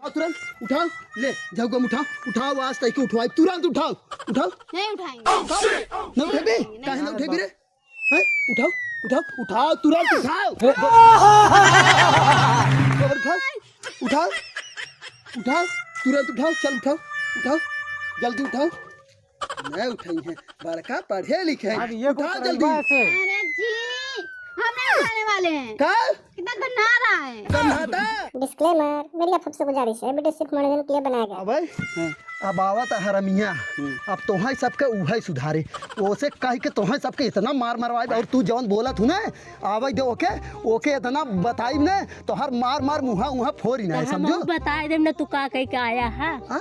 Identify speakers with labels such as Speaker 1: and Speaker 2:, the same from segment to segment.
Speaker 1: तुरंत उठाओ, ले जाओ गम उठाओ, उठाओ आज तक के उठवाई, तुरंत उठाओ, उठाओ।
Speaker 2: नहीं उठाएंगे।
Speaker 1: न उठेबे, काहे न उठेबे रे? हैं? उठाओ, उठाओ, उठाओ, तुरंत उठाओ। उठाओ, उठाओ, उठाओ, तुरंत उठाओ, चल उठाओ, उठाओ, जल्दी उठाओ। मैं उठाई है, बड़का पढ़े लिखे हैं, उठाओ जल्दी।
Speaker 2: अरे जी, हम नहीं उठाने वाले हैं।
Speaker 1: का?
Speaker 2: कितना गन्ना रहा है।
Speaker 1: गन्नाता?
Speaker 3: डिस्क्लेमर, मेरी आप सबसे गुजारिश है, वीडियो सिर्फ मनोरंजन के लिए बनाया गया।
Speaker 1: अबे अब आवत हरमिया, अब तोहा सबके उहे सुधारे, ओसे कह के तोहा सबके इतना मार मरवाए, और तू जवन बोलत हूँ ना आवे दे ओके ओके इतना बताई ने तो हर मार मार मुहा उहा फोड़ी ना, समझो।
Speaker 4: हम बता दे ना तू का कह के आया है।
Speaker 1: हां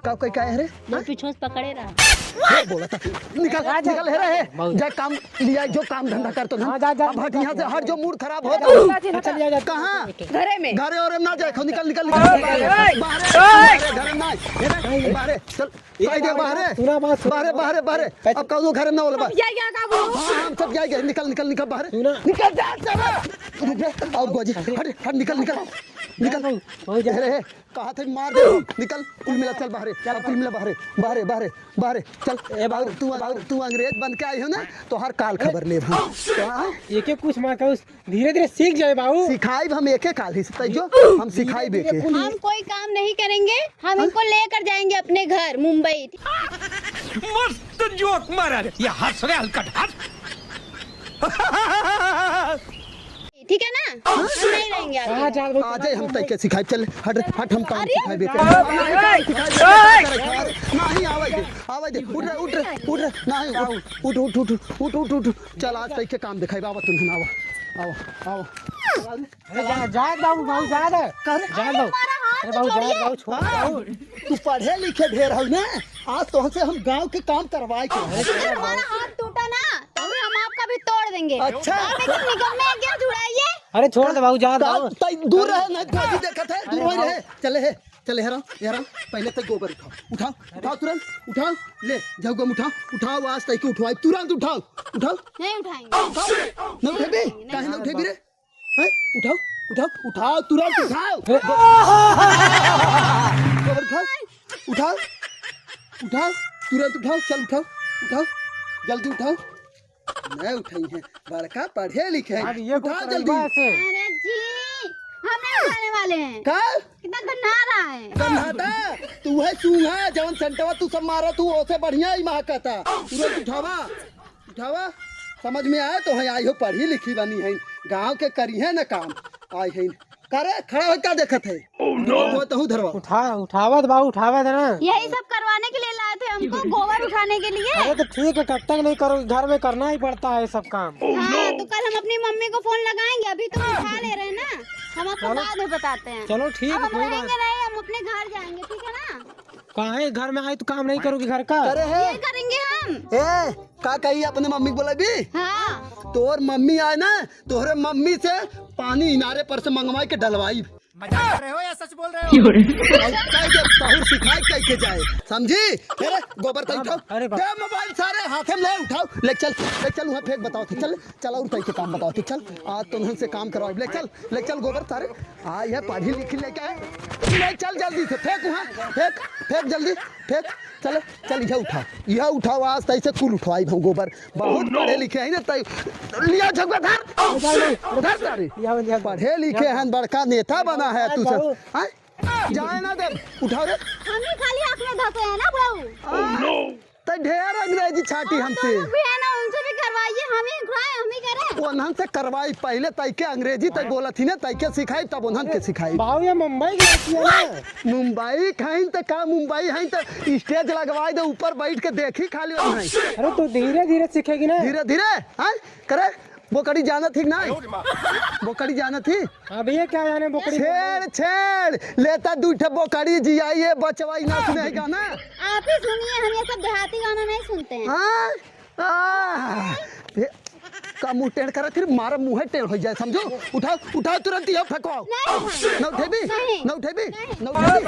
Speaker 1: का कह के आया रे?
Speaker 4: मैं पीछे से पकड़े रहा।
Speaker 1: बोला था निकल निकल है रे, जा काम लिया, जो काम धंधा करतो ना, अब हट यहाँ से, हट, जो मूड खराब हो गया। चल जा, कहां?
Speaker 4: घरे में।
Speaker 1: घरे और ना जाए, निकल निकल निकल बाहर, घर में ना, बाहर चल, कह दे बाहर, बाहर बाहर बाहर, अब कौनो घर में ना बोल बा,
Speaker 4: जाएगा का वो।
Speaker 1: हां हम सब जाएंगे, निकल निकल निकल बाहर, निकल जा चल, और गोजी हट हट, निकल निकल निकल, हो जा रे, कहा थे मार दे, निकल, कुल मिला चल बाहर, चल कुल मिला बाहर बाहर बाहर बाहर चल। ए बाबू तू अंग्रेज बन के आई हो ना, तो हर काल खबर ले हम
Speaker 5: एक एक कुछ मार कर धीरे धीरे सीख जाए बाबू।
Speaker 1: सिखाई हम एक एक काल ही से जो हम सिखाई बेके।
Speaker 2: हम कोई काम नहीं करेंगे, हम इनको लेकर जाएंगे अपने घर मुंबई।
Speaker 6: मस्त जोक मारा रे, ये हंस रहे हलकट हंस।
Speaker 2: ठीक है ना, हम नहीं रहेंगे आगे।
Speaker 1: आ जाए हम तय के सिखाई, चल हट हट, हम काम सिखाई बेके। नहीं आवे दे उठ रे उठ रे उठ रे, नहीं उठ उठ उठ उठ उठ उठ, चल आज तय के काम दिखाई बाबा, तुम आओ आओ आओ।
Speaker 5: अरे जा बाबू, बाबू जा दे, जा दो। अरे बाबू जा बाबू, छोड़ बाबू,
Speaker 1: तू पढ़े लिखे ढेर हो ना, आज तो से हम गांव के काम करवाए के।
Speaker 2: अगर हमारा हाथ टूटा ना तो हम आपका भी तोड़ देंगे।
Speaker 1: अच्छा।
Speaker 2: निकल में क्या जुड़ाइए।
Speaker 5: अरे छोड़ दे बाबू, जा दो।
Speaker 1: दूर रहे नहीं, गोजी देखत है, दूर ही रहे, चले हेरा हेरा, पहले तक गोबर उठाओ, उठाओ उठाओ, तुरंत उठाओ, ले जाओ गम उठाओ, उठाओ आज तक के उठवाई, तुरंत उठाओ, उठाओ।
Speaker 2: नहीं उठाएंगे।
Speaker 1: न उठेबे, काहे न उठेबे रे? हैं? उठाओ उठाओ उठाओ, तुरंत उठाओ, गोबर उठाओ, उठाओ उठाओ, तुरंत उठाओ, चल उठाओ उठाओ, जल्दी उठाओ। मैं उठाई है, बड़का पढ़े लिखे हैं, उठाओ जल्दी।
Speaker 2: अरे जी, हम नहीं उठाने वाले हैं।
Speaker 1: का?
Speaker 2: कितना गन्ना रहा है।
Speaker 1: गन्नाता? तू है सूंघा, जवन संटवा तू सब मारा, तू ओसे बढ़िया ही महकता, तुरंत उठावा उठावा, समझ में आया तो है, आई हो पढ़ी लिखी बनी है, गांव के करी है ना काम, आई है करे, खड़ा हो क्या देखत है? तो धरवा
Speaker 5: उठावत बाबू, उठावत है ना,
Speaker 2: यही सब करवाने के लिए लाए थे हमको, गोबर उठाने के लिए।
Speaker 5: अरे तो ठीक है, कब तक नहीं करो, घर में करना ही पड़ता है सब काम।
Speaker 2: हाँ, तो कल हम अपनी मम्मी को फोन लगाएंगे, अभी तो उठा ले रहे हैं ना, हम आपको बाद में बताते हैं।
Speaker 5: चलो ठीक है,
Speaker 2: अब हम
Speaker 5: कोई बात
Speaker 2: रहेंगे नहीं, हम अपने घर जाएंगे, ठीक है ना।
Speaker 5: कहाँ है, घर में आए तो काम नहीं करोगे घर का?
Speaker 1: करे है
Speaker 2: ये करेंगे हम।
Speaker 1: ए का कही अपने मम्मी को बोला भी,
Speaker 2: हाँ,
Speaker 1: तोर मम्मी आए ना, तोहरे मम्मी से पानी इनारे पर से मंगवाई के डलवाई,
Speaker 6: मजाक कर रहे हो या सच बोल रहे हो?
Speaker 1: साहुर सिखाई कह के जाए, समझी? अरे गोबर तक उठाओ,
Speaker 5: अरे
Speaker 1: दे मोबाइल सारे हाथ में ले, उठाओ, ले चल वहाँ फेंक, बताओ थे, चल चल और के काम बताओ थे, चल आज तुम से काम करवाओ, ले चल गोबर सारे, आई है पढ़ी लिखी लेके आए, ले चल जल्दी से फेंक, वहाँ फेंक फेंक जल्दी फेंक, चल चल यह उठाओ आज तय से कुल उठवाई हम गोबर, बहुत पढ़े लिखे हैं ना, तय लिया झगड़ा धर सारे, पढ़े लिखे हैं, बड़का नेता बना है तू सब, जाए ना दे, उठाओ रे।
Speaker 2: हम ही खाली आँख में धसे हैं ना बहू।
Speaker 1: तो ढेर अंग्रेजी छाटी हमसे,
Speaker 2: भी है ना, उनसे भी करवाइए, हम ही उठाए, हम ही करें।
Speaker 1: उन्हन से करवाई, पहले तय के अंग्रेजी तय बोला थी ना, तय के सिखाई, तब उन्हन के सिखाई।
Speaker 5: बाबू ये मुंबई की है ना,
Speaker 1: मुंबई खाइन तो का, मुंबई है तो स्टेज लगवाई दे, ऊपर बैठ के देखी खाली नहीं।
Speaker 5: अरे तो धीरे धीरे सीखेगी ना,
Speaker 1: धीरे धीरे करे, बोकड़ी जाना थी ना, बोकड़ी जाना थी,
Speaker 5: अभी ये क्या जाने बोकड़ी।
Speaker 1: छेड़ लेता दूठे बोकड़ी जियाइए बचवाई ना सुने गाना,
Speaker 2: आप ही सुनिए, हम ये सब देहाती गाना नहीं सुनते हैं।
Speaker 1: का मुंह टेढ़ करा, फिर मारा मुँह टेढ़ हो जाए, समझो। उठाओ उठाओ, तुरंत यह फेंकवाओ, न उठेबी न उठेबी न उठेबी,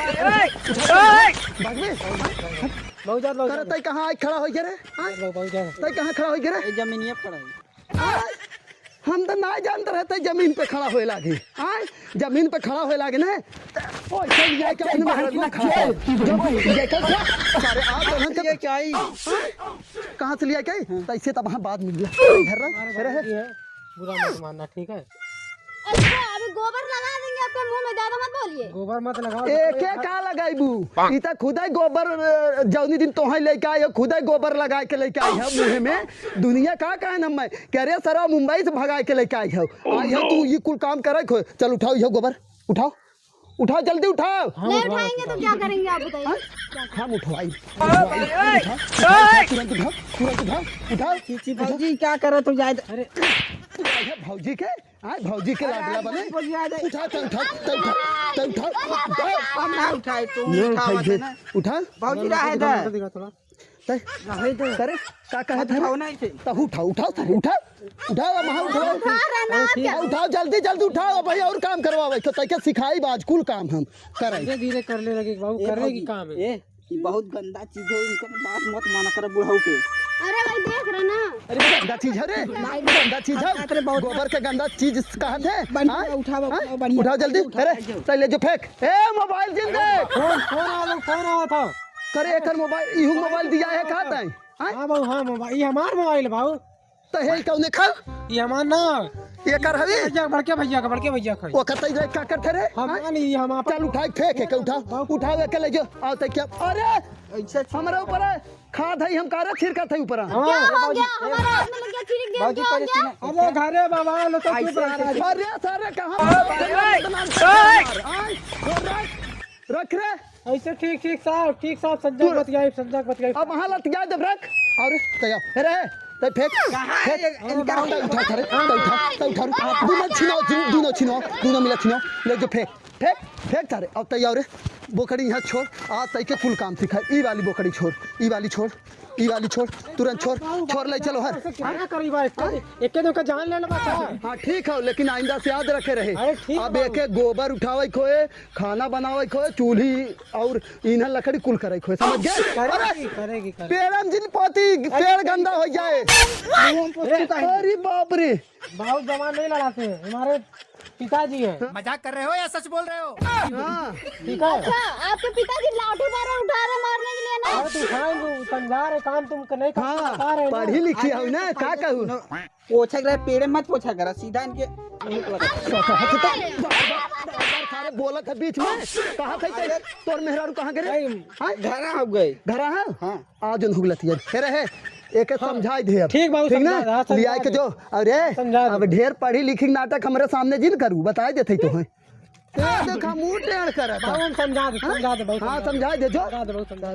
Speaker 1: करे तय कहाँ खड़ा हो गया रे, तय कहाँ खड़ा हो गया रे,
Speaker 7: जमीनिया खड़ा है।
Speaker 1: हम तो ना जानते रहते जमीन पे खड़ा होए लागे। आए जमीन पे खड़ा होए लागे ना ओ चल जाए के अपने महाराज में खड़ा हो। जो ये कर सारे आप तो के क्या ही कहां से लिया के पैसे तब वहां बाद मिल गया घर रहे
Speaker 5: बुरा मत मानना, ठीक है?
Speaker 2: अच्छा अभी गोबर लगा देंगे आपके मुंह में, ज्यादा मत बोलिए।
Speaker 5: गोबर मत लगाओ।
Speaker 1: एके का लगाइबू ई त खुदाई गोबर जौनी दिन तोहे लेके आयो खुदाई गोबर लगा के लेके आई है मुंह में। दुनिया का कहन हम मैं कह रे सरा मुंबई से भगा के लेके आई है आई है तू ये कुल काम करे खो। चल उठाओ ये गोबर उठाओ उठाओ जल्दी उठाओ।
Speaker 2: नहीं उठाएंगे तो क्या करेंगे आप बताइए।
Speaker 1: हम उठवाई तुरंत उठाओ तुरंत उठाओ उठाओ।
Speaker 5: भाजी क्या करो तुम जाए? अरे
Speaker 1: भौजी के आए भौजी के लागला बने उठा तो उठा तो उठा तो उठा
Speaker 5: हम ना उठाए तुम
Speaker 1: उठा
Speaker 5: भाजी रहा है थोड़ा
Speaker 1: करे का कहे थे तो उठाओ उठाओ सर उठाओ उठाओ वहां उठाओ उठाओ जल्दी जल्दी उठाओ भाई और काम करवावे तो तैके सिखाई बाज कुल काम हम करे
Speaker 5: धीरे धीरे करने लगे बाबू, करने की काम है।
Speaker 7: ये बहुत गंदा चीज है, इनका बात मत माना कर बुढ़ाऊ के।
Speaker 2: अरे भाई देख रहे ना।
Speaker 1: अरे गंदा चीज है रे गंदा चीज है गोबर के गंदा चीज कहा थे। उठाओ जल्दी अरे चल जो फेंक ए मोबाइल जिन दे
Speaker 5: फोन आया था
Speaker 1: करे एकर मोबाइल इहू मोबाइल दिया है कहा तै।
Speaker 5: हां बाबू हां मोबाइल ये हमार मोबाइल बाबू
Speaker 1: तो हे कौने खा
Speaker 5: ये हमार ना
Speaker 1: ये कर हवे
Speaker 5: भैया बड़के भैया का
Speaker 1: वो करते रे का करते रे
Speaker 5: हम नहीं हम आप
Speaker 1: चल उठा फेंक के उठा उठावे के ले जो आओ तै क्या अरे
Speaker 7: ऐसा
Speaker 1: हमरा ऊपर खाद है हम कारा छिड़का थे ऊपर
Speaker 2: क्या हो गया हमारा हाथ में लग गया छिड़क दिया क्या हो गया।
Speaker 5: अरे घरे बाबा लो तो चुप रहा।
Speaker 1: अरे सारे कहां रख रे
Speaker 5: ऐसे ठीक साहब संजय मत गई
Speaker 1: अब वहां लट गया जब रख और तैयार अरे तो फेंक इनका उठा दोनों छिनो मिला छिनो ले जो फेंक तारे अब तैयार बोकड़ी यहाँ छोड़ आज तय के कुल काम सिखा। ई वाली बोकड़ी छोड़ ई वाली छोड़ तुरंत छोड़ ले चलो हर
Speaker 5: एक का जान ले ला।
Speaker 1: हाँ ठीक है लेकिन आइंदा से याद रखे रहे अब एक गोबर उठावे खोए खाना बनावे खोए चूल्ही और इन्हें लकड़ी कुल करे खोए समझ गए।
Speaker 5: करेगी
Speaker 1: पेड़म जिन पोती पेड़ गंदा हो जाए। अरे बाप रे
Speaker 5: बहुत जवान नहीं लड़ाते हैं हमारे पिताजी है।
Speaker 6: मजाक कर रहे हो या सच बोल रहे हो?
Speaker 1: हाँ
Speaker 5: ठीक है
Speaker 2: अच्छा आपके पिताजी लाठी मारा उठा रहे मारने के लिए ना।
Speaker 5: अरे तू खाएंगे समझा रहे काम तुम नहीं
Speaker 1: हाँ
Speaker 5: रहे
Speaker 1: पढ़ी लिखी हो ना का कहूँ
Speaker 7: पोछा कर पेड़ मत पोछा करा सीधा इनके
Speaker 1: सारे बोला था बीच में कहा थे तोर मेहरारू कहाँ गए
Speaker 7: घरा हो गए
Speaker 1: घरा है
Speaker 7: हाँ
Speaker 1: आज हुगलती है एक समझाई दे अब
Speaker 5: ठीक बाबू
Speaker 1: ठीक ना
Speaker 5: समझा, समझा
Speaker 1: लिया के जो अरे अब ढेर पढ़ी लिखी नाटक हमारे सामने जिन करूँ बताए देते तो है देखा मुंह टेढ़ कर
Speaker 5: समझा दे
Speaker 1: हाँ समझाए दे जो
Speaker 5: बहुत समझा